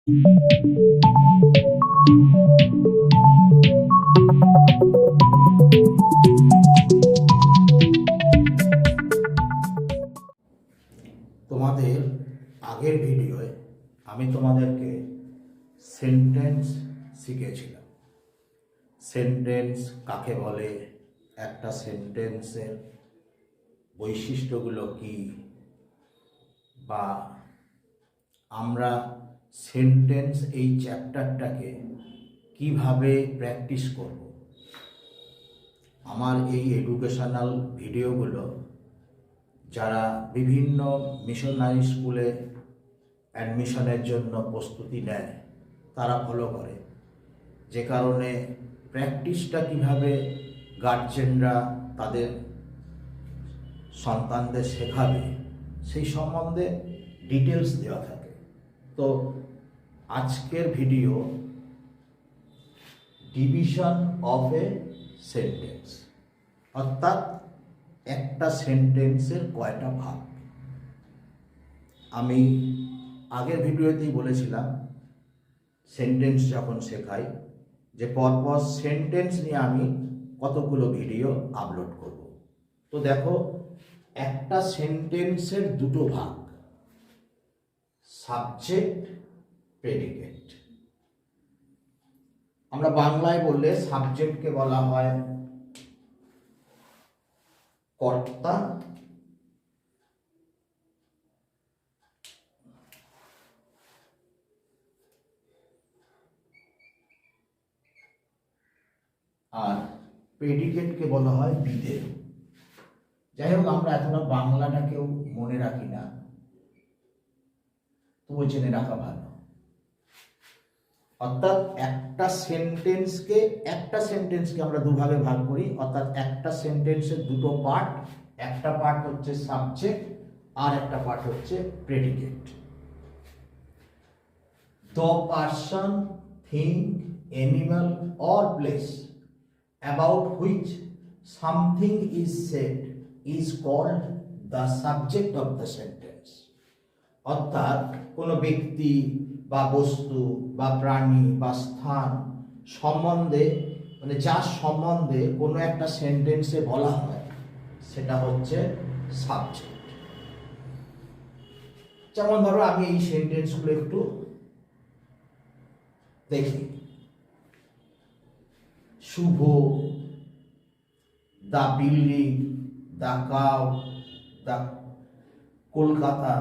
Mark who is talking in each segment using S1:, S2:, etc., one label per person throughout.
S1: তোমাদের আগের ভিডিওয়ে আমি তোমাদেরকে সেন্টেন্স শিখেছিলাম। সেন্টেন্স কাকে বলে, একটা সেন্টেন্সের বৈশিষ্ট্যগুলো কি, বা আমরা সেন্টেন্স এই চ্যাপ্টারটাকে কিভাবে প্র্যাকটিস করব। আমার এই এডুকেশনাল ভিডিওগুলো যারা বিভিন্ন মিশনারি স্কুলে অ্যাডমিশনের জন্য প্রস্তুতি নেয় তারা ফলো করে, যে কারণে প্র্যাকটিসটা কিভাবে গার্জেনরা তাদের সন্তানদের শেখাবে সেই সম্বন্ধে ডিটেলস দেওয়া থাকে। তো আজকের video division of a sentence, অর্থাৎ একটা সেন্টেন্সের কয়টা ভাগ। আমি আগের ভিডিওতেই বলেছিলাম সেন্টেন্স যখন শেখাই যে পরপর সেন্টেন্স নিয়ে আমি কতগুলো ভিডিও আপলোড করব। তো দেখো, একটা সেন্টেন্সের দুটো ভাগ, সাবজেক্ট, প্রেডিকেট। আমরা বাংলায় বললে সাবজেক্টকে বলা হয় কর্তা, আর প্রেডিকেটকে বলা হয় বিধেয়। যাই হোক, আমরা এতটা বাংলাটাকেও মনে রাখি না, তবু জেনে রাখা ভালো। অর্থাৎ একটা সেন্টেন্সকে আমরা দুভাগে ভাগ করি, অর্থাৎ একটা সেন্টেন্সের দুটো পার্ট, একটা পার্ট হচ্ছে সাবজেক্ট আর একটা পার্ট হচ্ছে predicate. The person, thing, animal or place about which something is said is called the subject of the sentence. অর্থাৎ কোনো ব্যক্তি বা বস্তু বা প্রাণী বা স্থান সম্বন্ধে, মানে যার সম্বন্ধে কোনো একটা সেন্টেন্সে বলা হয় সেটা হচ্ছে সাবজেক্ট। যেমন ধরো, আমি এই সেন্টেন্সগুলো একটু দেখি। Shubho, the building, the cow, the Kolkata,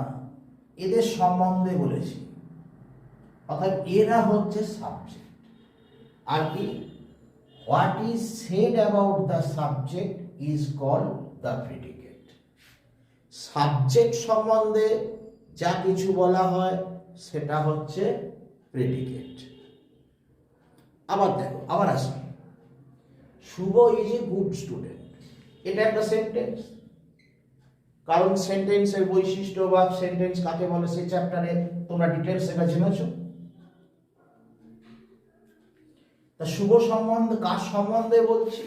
S1: এদের সম্বন্ধে বলেছি, অর্থাৎ এরা হচ্ছে সাবজেক্ট। আর কি, what is said about the subject is called the predicate. Subject সম্বন্ধে যা কিছু বলা হয় সেটা হচ্ছে প্রেডিকেট। আবার দেখো, আবার আসি, শুভ ইজ এ গুড স্টুডেন্ট, এটা একটা সেন্টেন্স। কারণ সেন্টেন্সের বৈশিষ্ট্য বা সেন্টেন্স কাকে বলে সেই চ্যাপ্টারে তোমরা ডিটেলস এটা জেনেছো। তা শুভ সম্বন্ধে কার সম্বন্ধে বলছি?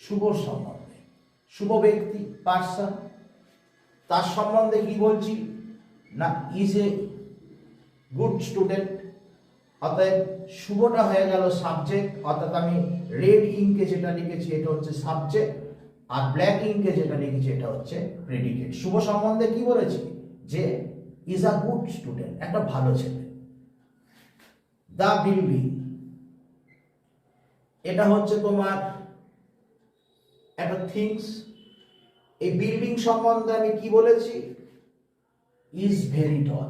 S1: শুভ সম্বন্ধে, শুভ ব্যক্তি, পার্সন, তার সম্বন্ধে কি বলছি না, ইজ এ গুড স্টুডেন্ট। অর্থাৎ শুভটা হয়ে গেল সাবজেক্ট, অর্থাৎ আমি রেড ইঙ্কে যেটা লিখেছি এটা হচ্ছে সাবজেক্ট, আর ব্ল্যাক ইঙ্কে যেটা লিখেছি এটা হচ্ছে প্রেডিকেট। শুভ সম্বন্ধে কি বলেছি? যে ইজ আ গুড স্টুডেন্ট, একটা ভালো ছেলে। দ্য বিল্ডিং, এটা হচ্ছে তোমার একটা থিংস। এই বিল্ডিং সম্বন্ধে আমি কি বলেছি? Is very tall.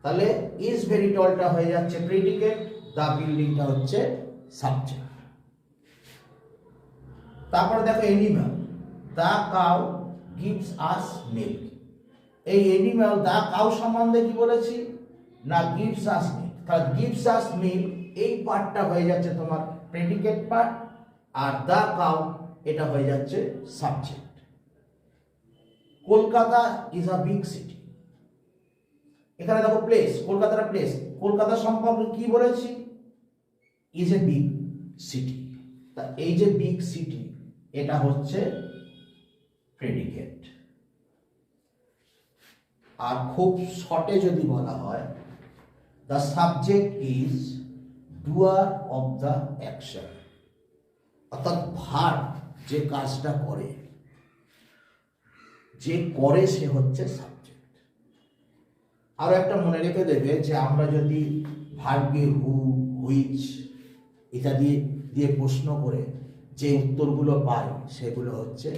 S1: তাহলে ইজ ভেরি টলটা হয়ে যাচ্ছে প্রেডিকেট, দ্য বিল্ডিংটা হচ্ছে সাবজেক্ট। তারপর দেখো animal, the cow gives us milk. এই এনিম্যাল দ্য কাউ সম্বন্ধে কি বলেছি না, গিভস আস মিল্ক। তাহলে গিভস আস মিল্ক এই পার্টটা হয়ে যাচ্ছে তোমার predicate part, are the cow এটা হয়ে যাচ্ছে subject. Kolkata is a big city, এখানে দেখো প্লেস, কলকাতার প্লেস, কলকাতা সম্পর্কে কি বলেছি? Is a big city. তা এই যে বিগ সিটি এটা হচ্ছে প্রেডিকেট। আর খুব শর্টে যদি বলা হয় the subject is doer of the action, অর্থাৎ ভার্ব যে কাজটা করে, যে করে সে হচ্ছে সাবজেক্ট। আরো একটা মনে রেখে দেবে যে আমরা যদি ভার্বকে হু, হুইচ ইত্যাদি দিয়ে প্রশ্ন করে যে উত্তরগুলো পাই সেগুলো হচ্ছে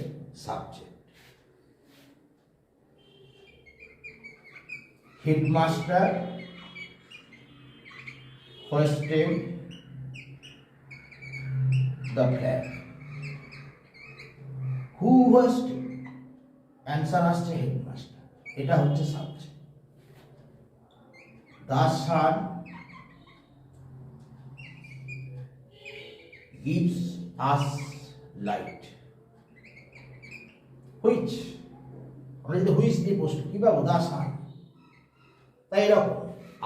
S1: subject. Headmaster hoisted the flag, who hoisted, answer আসছে হেডমাস্টার, এটা হচ্ছে subject. The sun gives us light, which আমরা যদি হুইচ দিয়ে প্রশ্ন কি পাবো, দা সান। তাই এরকম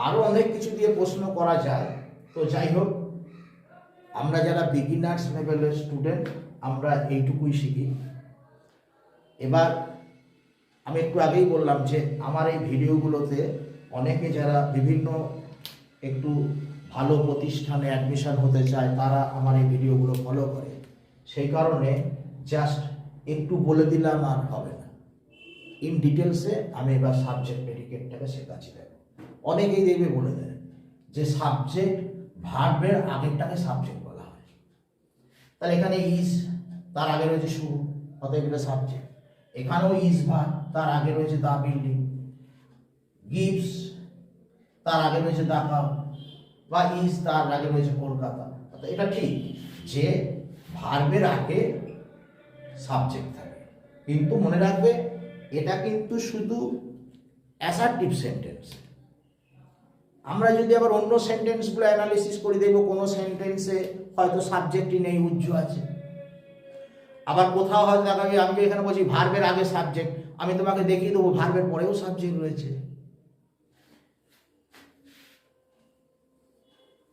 S1: আরো অনেক কিছু দিয়ে প্রশ্ন করা যায়। তো যাই হোক, আমরা যারা বিগিনার্স লেভেলের স্টুডেন্ট আমরা এইটুকুই শিখি। এবার আমি একটু আগেই বললাম যে আমার এই ভিডিওগুলোতে অনেকে যারা বিভিন্ন একটু ভালো প্রতিষ্ঠানে অ্যাডমিশন হতে চায় তারা আমার এই ভিডিওগুলো ফলো করে, সেই কারণে জাস্ট একটু বলে দিলাম আর হবে না, ইন ডিটেলসে আমি এবার সাবজেক্ট প্রেডিকেটটাকে শেখাচ্ছি। দেখো অনেকেই দেখবে বলে দেয় যে সাবজেক্ট ভার্বের আগেরটাকে সাবজেক্ট বলা হয়, তাহলে এখানে ইজ তার আগে রয়েছে শুরু, অতএব এটা সাবজেক্ট। এখানেও ইজ ভার্ব, তার আগে রয়েছে দা বিল্ডিং, গিভস তার আগে রয়েছে দা কাউ, বা ইজ তার আগে রয়েছে কলকাতা। এটা ঠিক যে ভার্বের আগে সাবজেক্ট থাকে, কিন্তু মনে রাখবে এটা কিন্তু শুধু অ্যাসার্টিভ সেন্টেন্স। আমরা যদি আবার অন্য সেন্টেন্সগুলো অ্যানালিসিস করে দেখব কোনো সেন্টেন্সে হয়তো সাবজেক্টই নেই, উজ্জ আছে। আবার কোথাও হয়তো দেখাবে, আমি এখানে বলছি ভার্বের আগে সাবজেক্ট, আমি তোমাকে দেখিয়ে দেবো ভার্বের পরেও সাবজেক্ট রয়েছে।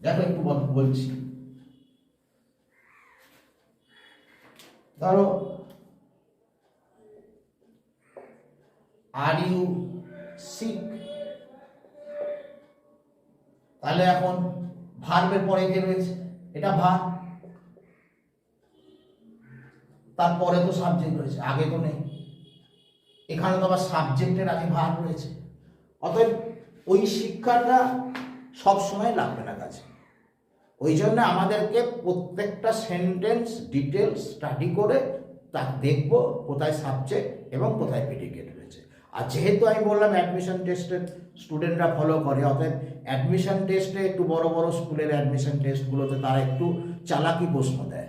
S1: দেখো একটু বলছি, ধরো আর ইউ সিক, তাহলে এখন ভার্বের পরে কে রয়েছে, এটা ভার্ব, তারপরে তো সাবজেক্ট রয়েছে, আগে তো নেই। এখানে তো আবার সাবজেক্টের আগে ভার্ব রয়েছে। অতএব ওই শিক্ষাটা সবসময় লাগবে না কাছে। ওই জন্য আমাদেরকে প্রত্যেকটা সেন্টেন্স ডিটেলস স্টাডি করে তা দেখবো কোথায় সাবজেক্ট এবং কোথায় প্রেডিকেট রয়েছে। আর যেহেতু আমি বললাম অ্যাডমিশন টেস্টের স্টুডেন্টরা ফলো করে, অতএব অ্যাডমিশন টেস্টে একটু বড় বড় স্কুলের অ্যাডমিশন টেস্টগুলোতে তারা একটু চালাকি প্রশ্ন দেয়,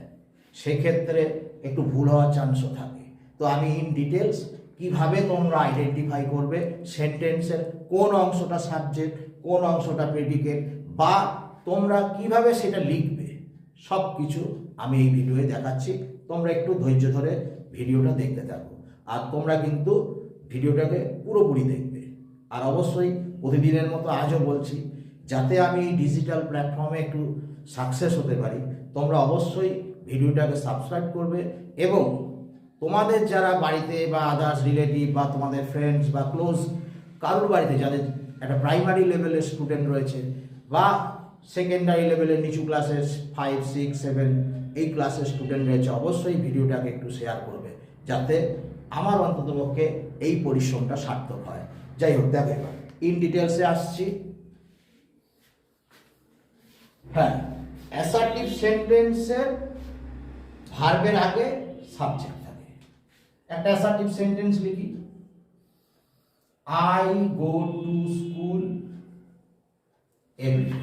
S1: সেক্ষেত্রে একটু ভুল হওয়ার চান্সও থাকে। তো আমি ইন ডিটেলস কিভাবে তোমরা আইডেন্টিফাই করবে সেন্টেন্সের কোন অংশটা সাবজেক্ট, কোন অংশটা প্রেডিকেট, বা তোমরা কিভাবে সেটা লিখবে, সব কিছু আমি এই ভিডিওয়ে দেখাচ্ছি। তোমরা একটু ধৈর্য ধরে ভিডিওটা দেখতে থাকো, আর তোমরা কিন্তু ভিডিওটাকে পুরোপুরি দেখবে। আর অবশ্যই প্রতিদিনের মতো আজও বলছি, যাতে আমি এই ডিজিটাল প্ল্যাটফর্মে একটু সাকসেস হতে পারি, তোমরা অবশ্যই ভিডিওটাকে সাবস্ক্রাইব করবে এবং তোমাদের যারা বাড়িতে বা আদার্স রিলেটিভ বা তোমাদের ফ্রেন্ডস বা ক্লোজ কারোর বাড়িতে যাদের একটা প্রাইমারি লেভেলের স্টুডেন্ট রয়েছে বা সেকেন্ডারি লেভেলের নিচু ক্লাসের 5, 6, 7 এই ক্লাসের স্টুডেন্ট রয়েছে, অবশ্যই ভিডিওটাকে একটু শেয়ার করবে, যাতে আমার অন্ততপক্ষে এই পরিশ্রমটা সার্থক হয়। যাই হোক, দেখো এবার ইন ডিটেলসে আসছি। হ্যাঁ, অ্যাসার্টিভ সেন্টেন্সের ভার্বের আগে সাবজেক্ট থাকে। একটা অ্যাসার্টিভ সেন্টেন্স লিখি, I go to school everyday.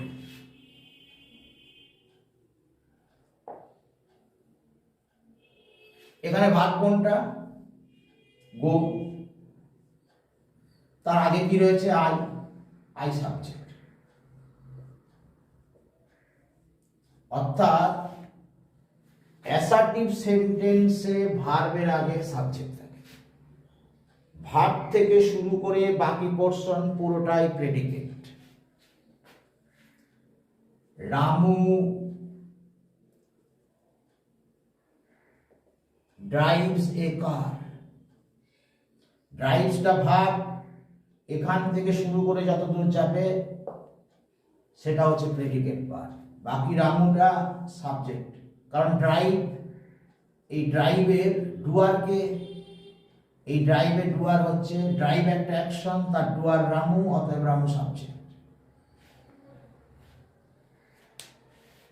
S1: এখানে ভার্ব কোনটা, গো, তার আগে কি রয়েছে, আই, আই সাবজেক্ট। অর্থাৎ অ্যাসার্টিভ সেন্টেন্সে ভার্বের আগে সাবজেক্ট থাকে, ভার্ব থেকে শুরু করে বাকি পোরশন পুরোটাই predicate. Ramu drives a car, ড্রাইভসটা ভার্ব, এখান থেকে শুরু করে যতদূর যাবে সেটা হচ্ছে প্রেডিকেট পার্ট, বাকি রামুটা সাবজেক্ট। কারণ ড্রাইভ, এই ড্রাইভের ডুয়ারকে, এই ড্রাইভের ডুয়ার হচ্ছে, ড্রাইভ একটা অ্যাকশন, তার ডুয়ার রামু, অতএব রামু সাবজেক্ট।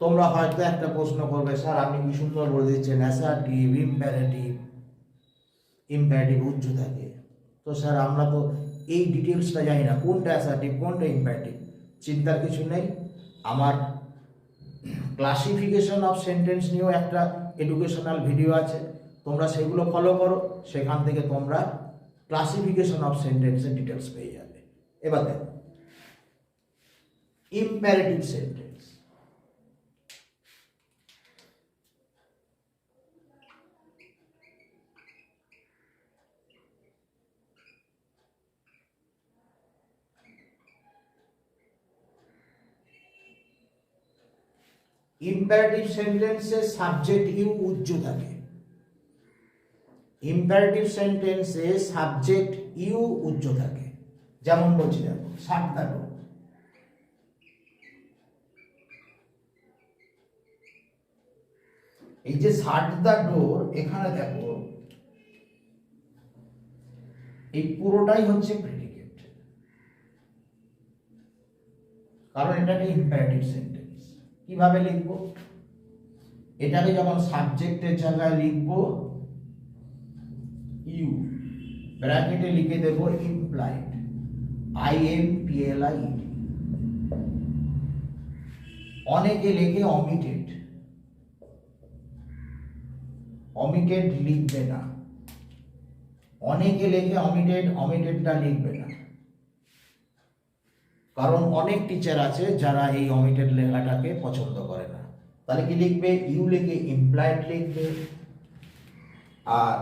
S1: তোমরা হয়তো একটা প্রশ্ন করবে, স্যার আপনি কি সুন্দর বলে দিচ্ছেন অ্যাসার্টিভ, ইম্পারেটিভ, ইম্পারেটিভ উজ্জ থাকে। তো স্যার আমরা তো এই ডিটেলসটা জানি না, কোনটা অ্যাসার্টিভ কোনটা ইম্পারেটিভ। চিন্তার কিছু নেই, আমার ক্লাসিফিকেশন অফ সেন্টেন্স নিয়েও একটা এডুকেশনাল ভিডিও আছে, তোমরা সেগুলো ফলো করো, সেখান থেকে তোমরা ক্লাসিফিকেশন অফ সেন্টেন্সের ডিটেলস পেয়ে যাবে। এবার দেখো ইম্পারেটিভ সেন্টেন্স। ইম্পারেটিভ সেন্টেন্সে সাবজেক্ট ইউ উজ্জ থাকে। ইম্পারেটিভ সেন্টেন্সে সাবজেক্ট ইউ উজ্জ থাকে। যেমন বলছি দেখো, শাট দ্য ডোর। এই যে শাট দ্য ডোর, এখানে দেখো এই পুরোটাই হচ্ছে প্রেডিকেট, কারণ এটা একটা ইম্পারেটিভ সেন্টেন্স। কিভাবে লিখবো? এটাকে যখন সাবজেক্টের জায়গায় লিখবো, ইউ ব্র্যাকেটে লিখে দেবো ইমপ্লাইড, IMPLIED। অনেকে লেখে অমিটেড, অমিটেড লিখবে না। অনেকে লেখে অমিটেড, অমিটেডটা লিখবে না, কারণ অনেক টিচার আছে যারা এই অমিটেড লেখাটাকে পছন্দ করে না। তাহলে কি লিখবে? ইউ লিখে ইমপ্লাইড লিখবে, আর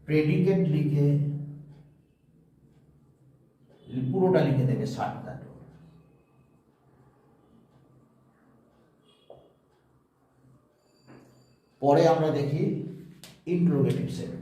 S1: প্রেডিকেট লিখে পুরোটা লিখে দেবে শাট দ্য ডোর। পরে আমরা দেখি ইন্টারোগেটিভ সেন্টেন্স।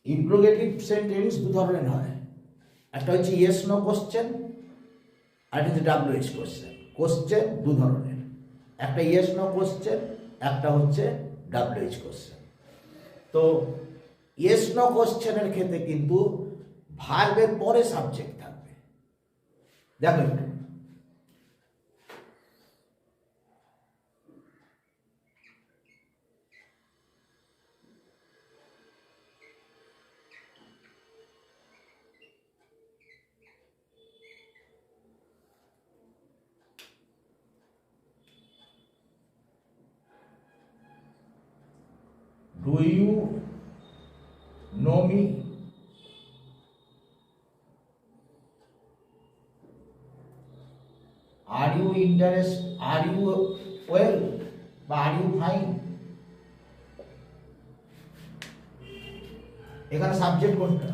S1: ইন্টারোগেটিভ সেন্টেন্স দু ধরনের হয়, একটা হচ্ছে ইয়েস নো কোশ্চেন, আর একটা হচ্ছে WH কোশ্চেন। কোশ্চেন দু ধরনের, একটা ইয়েস নো কোশ্চেন, একটা হচ্ছে WH কোশ্চেন। তো ইয়েস নো কোশ্চেনের ক্ষেত্রে কিন্তু ভার্বের পরে সাবজেক্ট থাকবে। দেখো একটু, Do you know me? Are you interested? Are you well? বা are you fine? এখানে সাবজেক্ট কোনটা?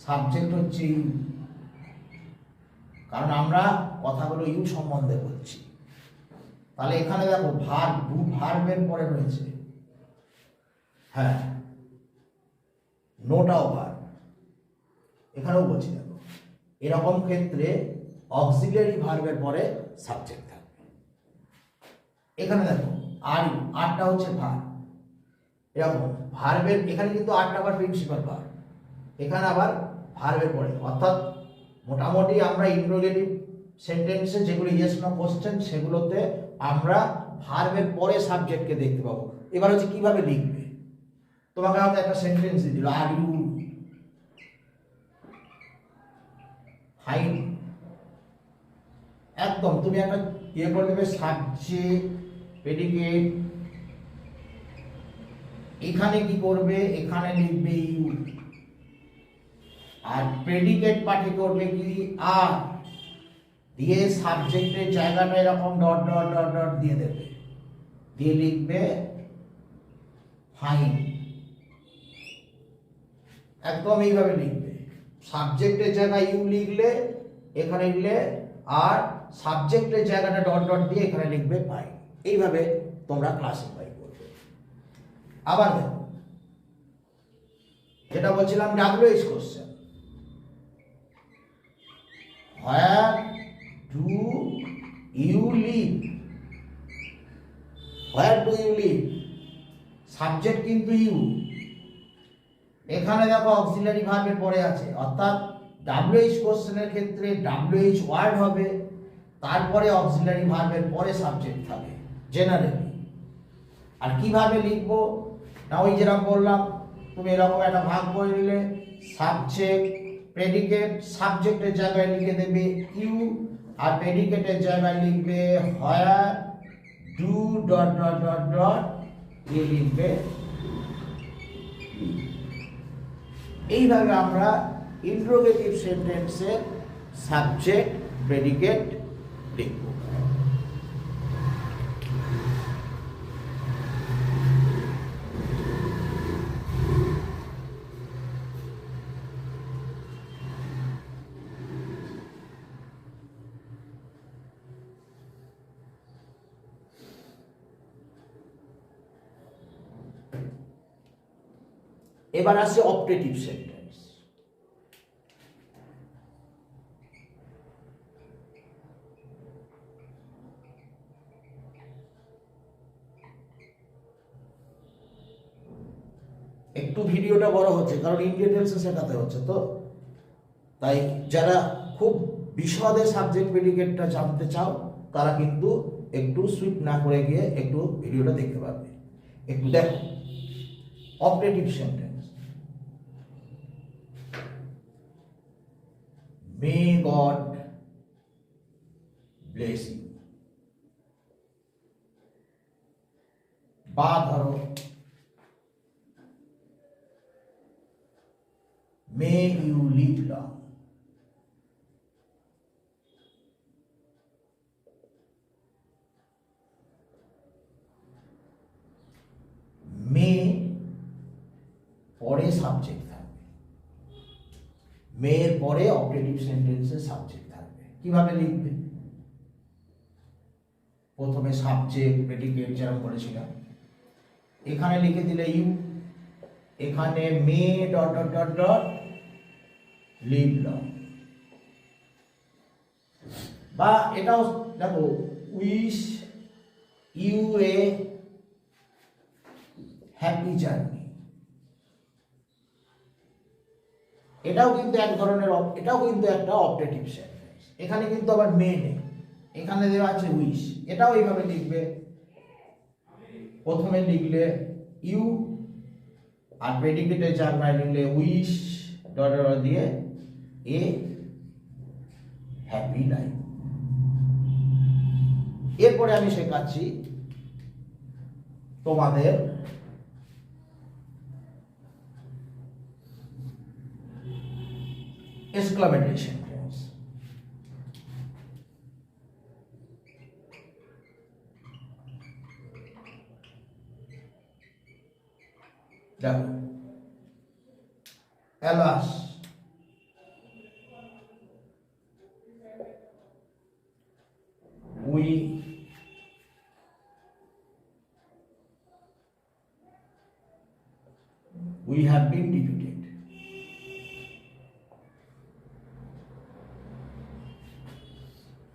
S1: সাবজেক্ট হচ্ছে ইউ, কারণ আমরা কথাগুলো ইউ সম্বন্ধে বলছি। তাহলে এখানে দেখো ভার্ব, ডু ভার্বের পরে রয়েছে, হ্যাঁ নোটাও ভার্ব, এখানেও বলছি দেখো। এরকম ক্ষেত্রে অক্সিলিয়ারি ভার্বের পরে সাবজেক্ট থাকবে। এখানে দেখো আর ইউ, আরটা হচ্ছে ভার্ব। এরকম ভার্বের এখানে কিন্তু আরটা আবার প্রিন্সিপাল ভার্ব, এখানে আবার ভার্বের পরে, অর্থাৎ মোটামুটি আমরা ইন্টারোগেটিভ সেন্টেন্সে যেগুলো ইয়েস নো কোশ্চেন সেগুলোতে আমরা ভার্বের পরে সাবজেক্টকে দেখতে পাবো। এবার হচ্ছে কিভাবে লিখবে, তোমাকে হয়তো একটা সেন্টেন্স দিয়ে দিল, আর ইউ ফাইন, একদম তুমি একটা ইয়ে করে দেবে সাবজেক্ট প্রেডিকেট, এখানে কি করবে, এখানে লিখবে ইউ, আর প্রেডিকেট পার্টে করবে কি আর, দিয়ে সাবজেক্টের জায়গাটা এরকম ডট ডট ডট ডট দিয়ে দেবে, দিয়ে লিখবে ফাইন, একদম এইভাবে লিখবে। সাবজেক্টের জায়গায় ইউ লিখলে এখানে লিখলে, আর সাবজেক্টের জায়গাটা ডট ডট দিয়ে এখানে লিখবে ফাইন। এইভাবে তোমরা ক্লাসিফাই করবে। আবার দেখো, যেটা বলছিলাম WH question, where do you live, where do you live, subject কিন্তু ইউ, এখানে দেখো অক্সিলারি ভার্বের পরে আছে, অর্থাৎ ডাব্লিউএইচ কোশ্চেনের ক্ষেত্রে ডাব্লিউএইচ ওয়ার্ড হবে, তারপরে অক্সিলারি ভার্বের পরে সাবজেক্ট থাকে জেনারেলি। আর কিভাবে লিখবো না, ওই যেরকম বললাম, তুমি এরকম একটা ভাগ করে নিলে, সাবজেক্ট প্রেডিকেট, সাবজেক্টের জায়গায় লিখে দেবে ইউ, আর প্রেডিকেটের জায়গায় লিখবে where do dot dot dot dot দিয়ে লিখবে। এইভাবে আমরা ইন্ট্রোগেটিভ সেন্টেন্সের সাবজেক্ট প্রেডিকেট লিখব। এবার আসছে অপটেটিভ সেন্টেন্স। একটু ভিডিওটা বড় হচ্ছে কারণ ইন ডিটেলসে শেখাতে হচ্ছে, তো তাই যারা খুব বিশদে সাবজেক্ট প্রেডিকেটটা জানতে চাও তারা কিন্তু একটু সুইপ না করে গিয়ে একটু ভিডিওটা দেখতে পারবে। একটু দেখো optative sentence, May God bless you, বা ধরো May you live long, মে পরে সাবজেক্ট থাকবে, মেয়ের পরে অপারেটিভ সেন্টেন্সে সাবজেক্ট থাকবে। কিভাবে লিখবে? প্রথমে সাবজেক্ট প্রেডিকেট যেরকম বলেছিলাম, এখানে লিখে দিলে ইউ, এখানে may dot dot dot dot live long, বা এটাও দেখো wish you a happy journey, এটাও কিন্তু এক ধরনের, এটাও কিন্তু একটা অপটেটিভ সেন্টেন্স। এখানে কিন্তু আবার মে নেই, এখানে দেওয়া আছে উইশ, এটাও এইভাবে লিখবে। প্রথমে লিখলে ইউ, আর প্রেডিকেটের জায়গায় লিখলে উইশ ডট ডট দিয়ে এ হ্যাপি লাইফ। এরপরে আমি শেখাচ্ছি তোমাদের exclamatory sentence। দেখো, alas, we have been defeated।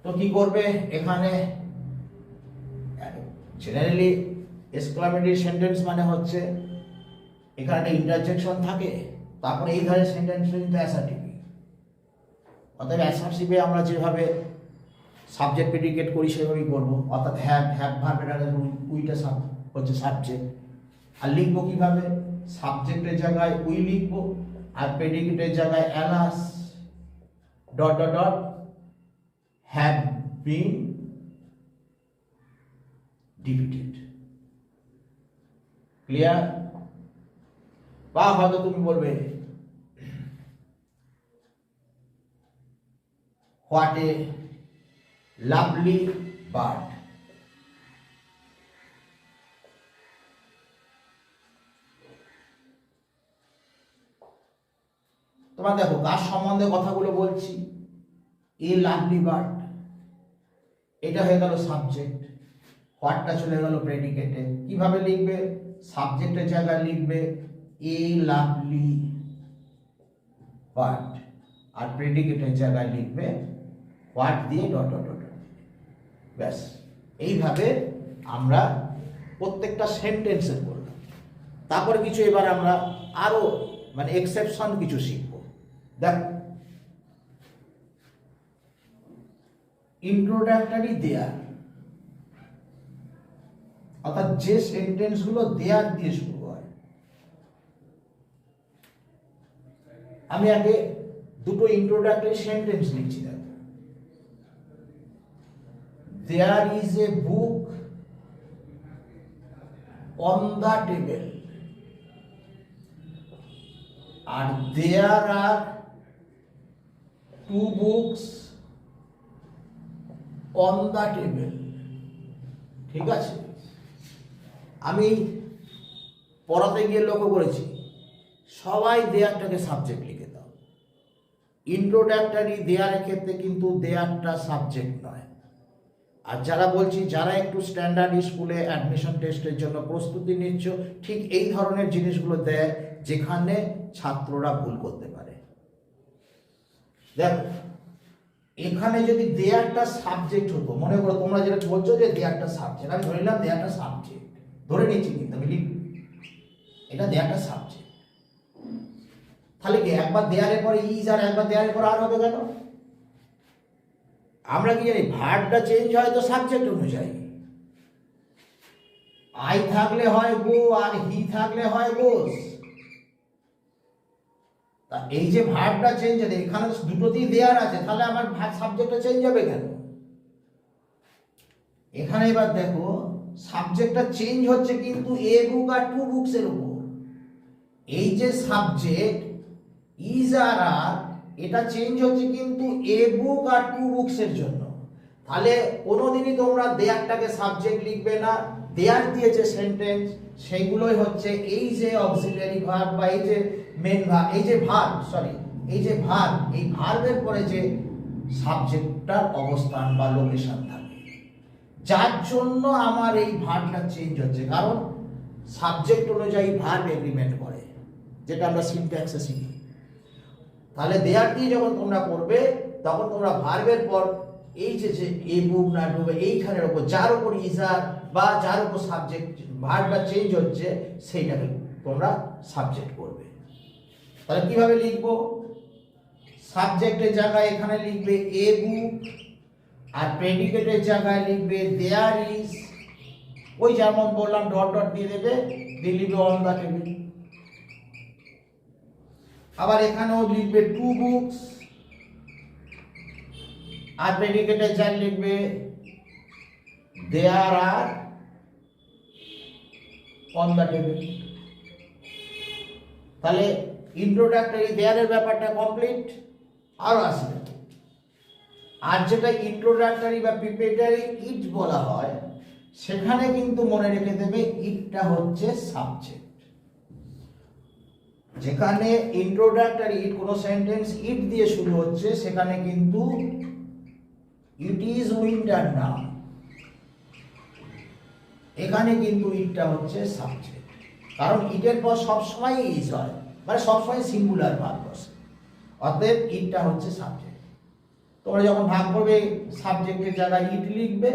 S1: তো কি করবে এখানে? জেনারেলি এক্সক্লামেটরি সেন্টেন্স মানে হচ্ছে এখানে একটা ইন্টারজেকশন থাকে, তারপরে এই ধরনের সেন্টেন্স কিন্তু অ্যাসার্টিভ। অর্থাৎ অ্যাসার্টিভে আমরা যেভাবে সাবজেক্ট প্রেডিকেট করি সেভাবেই করবো, অর্থাৎ হ্যাভ ভার্বের আগে উইটা হচ্ছে সাবজেক্ট। আর লিখবো কিভাবে? সাবজেক্টের জায়গায় উই লিখবো, আর প্রেডিকেটের জায়গায় alas dot dot dot have been defeated। Clear? বা হয়তো তুমি বলবে what a lovely bird, তোমার দেখো কার সম্বন্ধে কথাগুলো বলছি, এ লাভলি বার্ড, এটা হয়ে গেল সাবজেক্ট, হোয়াটটা চলে গেল প্রেডিকেটে। কিভাবে লিখবে? সাবজেক্টের জায়গায় লিখবে এ লাভলি বার্ড, আর প্রেডিকেটের জায়গায় লিখবে হোয়াট দিয়ে ডট ডট ডট। ব্যাস, এইভাবে আমরা প্রত্যেকটা সেন্টেন্সে করলাম। তারপরে কিছু এবার আমরা আরো মানে এক্সেপশন কিছু শিখব। দেখো, ইন্ট্রোডাক্টরি দেয়ার, অর্থাৎ যে সেন্টেন্সগুলো দেয়ার দিয়ে শুরু হয়। আমি আগে দুটো ইন্ট্রোডাক্টরি সেন্টেন্স লিখছি। দেখো, there is a book on the table, R there are two books on the table। ঠিক আছে, আমি পড়াতে গিয়ে লক্ষ্য করেছি সবাই দেয়ারটাকে সাবজেক্ট লিখে দাও। ইন্ট্রোডাক্টরি দেয়ারের ক্ষেত্রে কিন্তু দেয়ারটা সাবজেক্ট নয়। আর যারা বলছি যারা একটু স্ট্যান্ডার্ড স্কুলে অ্যাডমিশন টেস্টের জন্য প্রস্তুতি নিচ্ছ, ঠিক এই ধরনের জিনিসগুলো দেয় যেখানে ছাত্ররা ভুল করতে পারে। দেখো, এখানে যদি দেয়ারটা সাবজেক্ট হতো, মনে করো তোমরা যেটা বলছো যে দেয়ারটা সাবজেক্ট, আমি ধরে নিলাম দেয়ারটা সাবজেক্ট, ধরে নিচ্ছি কিন্তু আমি লিখব এটা দেয়ারটা সাবজেক্ট, তাহলে কি একবার দেয়ারের পরে ইজ আর একবার দেয়ারের পরে আর হবে কেন? আমরা কি জানি ভার্বটা চেঞ্জ হয় তো সাবজেক্ট অনুযায়ী। আই থাকলে হয় গো, আর হি থাকলে হয় গোস। তা এই যে ভার্বটা চেঞ্জ হবে, এখানে দুটোতেই দেয়ার আছে, তাহলে আমার সাবজেক্টটা চেঞ্জ হবে কেন? এখানে এবার দেখো সাবজেক্টটা চেঞ্জ হচ্ছে কিন্তু এ বুক আর টু বুকস এর উপর। এই যে সাবজেক্ট ইজ আর আর, এটা চেঞ্জ হচ্ছে কিন্তু এ বুক আর টু বুকস এর জন্য। তাহলে কোনোদিনই তোমরা দেয়ারটাকে সাবজেক্ট লিখবে না। দেয়ার দিয়ে যে সেন্টেন্স সেইগুলোই হচ্ছে এই যে অক্সিলারি ভার্ব বা এই যে মেন ভার্ব, এই যে ভার্ব এই যে ভার্ব, এই ভার্বের পরে যে সাবজেক্টটার অবস্থান বা লোকেশন থাকে, যার জন্য আমার এই ভার্বটা চেঞ্জ হচ্ছে। কারণ সাবজেক্ট অনুযায়ী ভার্ব এগ্রিমেন্ট করে, যেটা আমরা সিনট্যাক্সে শিখি। তাহলে দেয়ার দিয়ে যখন তোমরা করবে তখন তোমরা ভার্বের পর এই যে এ বুক না ডুবে এইখানের উপর যার উপর ইজার বা যার উপর সাবজেক্ট ভার্বটা চেঞ্জ হচ্ছে সেইটাকে তোমরা সাবজেক্ট করবে। তাহলে কিভাবে লিখবো? সাবজেক্টের জায়গায় এখানে লিখবে এ বুক, আর প্রেডিকেটের জায়গায় লিখবে দেয়ার ইজ, ওই যেমন বললাম ডট ডট দিয়ে দেবে, দিয়ে লিখবে অন দ্য টেবিল। আবার এখানেও লিখবে টু বুকস, আর প্রেডিকেটের জায়গায় লিখবে দেয়ার আর অন দ্য টেবিল। তাহলে ইন্ট্রোডাক্টরি দেয়ারের ব্যাপারটা কমপ্লিট। আরো আসবে, আর যেটা ইন্ট্রোডাক্টরি বা প্রিপারেটরি ইট বলা হয়, সেখানে কিন্তু মনে রেখে দেবে ইটটা হচ্ছে সাবজেক্ট। যেখানে ইন্ট্রোডাক্টরি ইট, কোনো সেন্টেন্স ইট দিয়ে শুরু হচ্ছে, সেখানে কিন্তু ইট ইজ উইন্টার নাও, এখানে কিন্তু ইটটা হচ্ছে সাবজেক্ট। কারণ ইটের পর সবসময় ইজ হয়, মানে সবসময় সিঙ্গুলার ভার্ব বসে, অতএব ইটটা হচ্ছে সাবজেক্ট। তোমরা যখন ভাগ করবে সাবজেক্টের জায়গায় ইট লিখবে,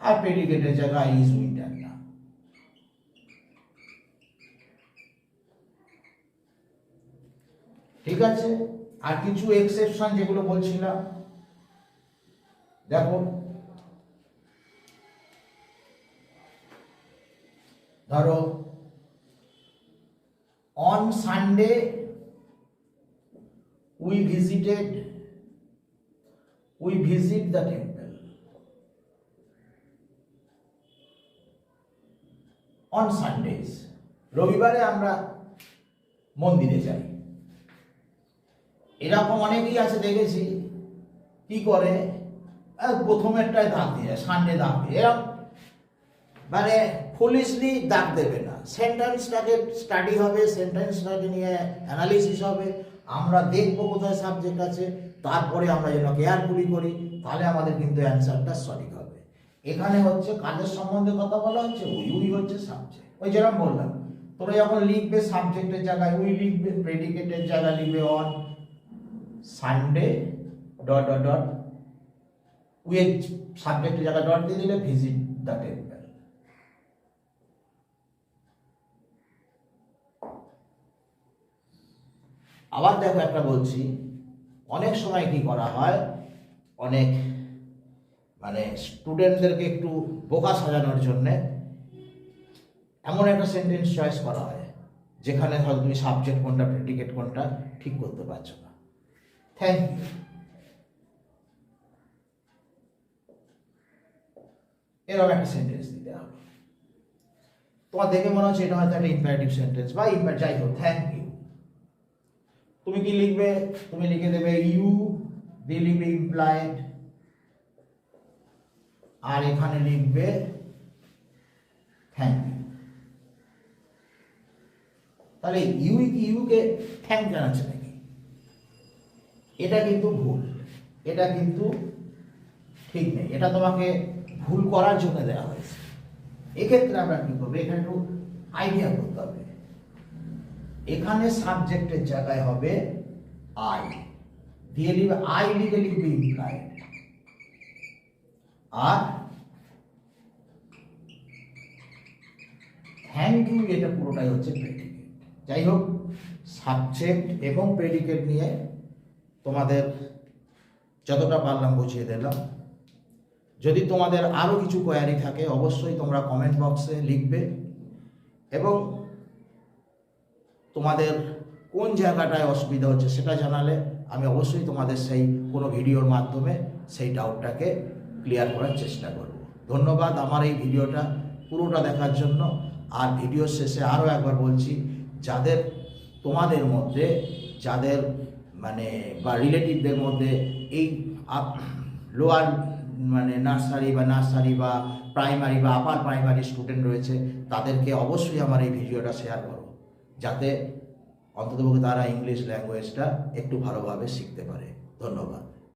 S1: আর প্রেডিকেটের জায়গায় ইজ উইন্টার নাও। ঠিক আছে, আর কিছু এক্সেপশন যেগুলো বলছিলাম, দেখো ধরো on Sunday we visit the temple on Sundays। রবিবারে আমরা মন্দিরে যাই। এরকম অনেকেই আছে দেখেছি, কি করে প্রথমেরটায় দাগ দিয়ে সানডে দাগ দিয়ে, এরকম মানে ফুলিশলি দাগ দেবে না, সেন্টেন্সটাকে স্টাডি হবে, সেন্টেন্সটাকে নিয়ে অ্যানালিসিস হবে, আমরা দেখবো কোথায় সাবজেক্ট আছে, তারপরে আমরা যেন কেয়ারফুলি করি, তাহলে আমাদের কিন্তু অ্যান্সারটা সঠিক হবে। এখানে হচ্ছে কাজের সম্বন্ধে কথা বলা হচ্ছে, উই হচ্ছে সাবজেক্ট। ওই যেরকম বললাম, তোমরা যখন লিখবে সাবজেক্টের জায়গায় উই লিখবে, প্রেডিকেটের জায়গায় লিখবে on Sunday dot dot dot, with সাবজেক্টের জায়গায় ডট দিয়ে দিলে ভিজিট দ্য টেম্পল। আবার দেখো একটা বলছি, অনেক সময় কি করা হয়, অনেক মানে স্টুডেন্টদেরকে একটু বোকা সাজানোর জন্যে এমন একটা সেন্টেন্স চয়েস করা হয় যেখানে হয়তো তুমি সাবজেক্ট কোনটা প্রেডিকেট কোনটা ঠিক করতে পারছো না। Thank you. এরকম একটা সেন্টেন্স দিতে হবে, তোমার দেখে মনে হচ্ছে এটা হয়তো একটা ইম্পারেটিভ সেন্টেন্স বা যাই হোক, থ্যাংক ইউ। তুমি কি লিখবে, তুমি লিখে দেবে ইউ দিয়ে লিখবে ইমপ্লয়েড, আর এখানে লিখবে থ্যাংক ইউ। তাহলে ইউকে থ্যাংক জানাচ্ছে নাকি? এটা কিন্তু ভুল, এটা কিন্তু ঠিক নেই, এটা তোমাকে ভুল করার জন্য দেওয়া হয়েছে। এক্ষেত্রে আমরা কি করবো, এখানে একটু আইডিয়া করতে হবে। এখানে সাবজেক্টের জায়গায় হবে আই, দিয়ে লিখবে আই লিখে লিখবে ইমপ্লয়েড, আর থ্যাংক ইউ এটা পুরোটাই হচ্ছে প্রেডিকেট। যাই হোক, সাবজেক্ট এবং প্রেডিকেট নিয়ে তোমাদের যতটা পারলাম বুঝিয়ে দিলাম। যদি তোমাদের আরও কিছু কোয়ারি থাকে অবশ্যই তোমরা কমেন্ট বক্সে লিখবে, এবং তোমাদের কোন জায়গাটায় অসুবিধা হচ্ছে সেটা জানালে আমি অবশ্যই তোমাদের সেই কোনো ভিডিওর মাধ্যমে সেই ডাউটটাকে ক্লিয়ার করার চেষ্টা করব। ধন্যবাদ আমার এই ভিডিওটা পুরোটা দেখার জন্য। আর ভিডিওর শেষে আরও একবার বলছি, যাদের তোমাদের মধ্যে যাদের মানে বা রিলেটিভদের মধ্যে এই লোয়ার মানে নার্সারি বা প্রাইমারি বা আপার প্রাইমারি স্টুডেন্ট রয়েছে, তাদেরকে অবশ্যই আমার এই ভিডিওটা শেয়ার করো, যাতে অন্ততপক্ষে তারা ইংলিশ ল্যাঙ্গুয়েজটা একটু ভালোভাবে শিখতে পারে। ধন্যবাদ।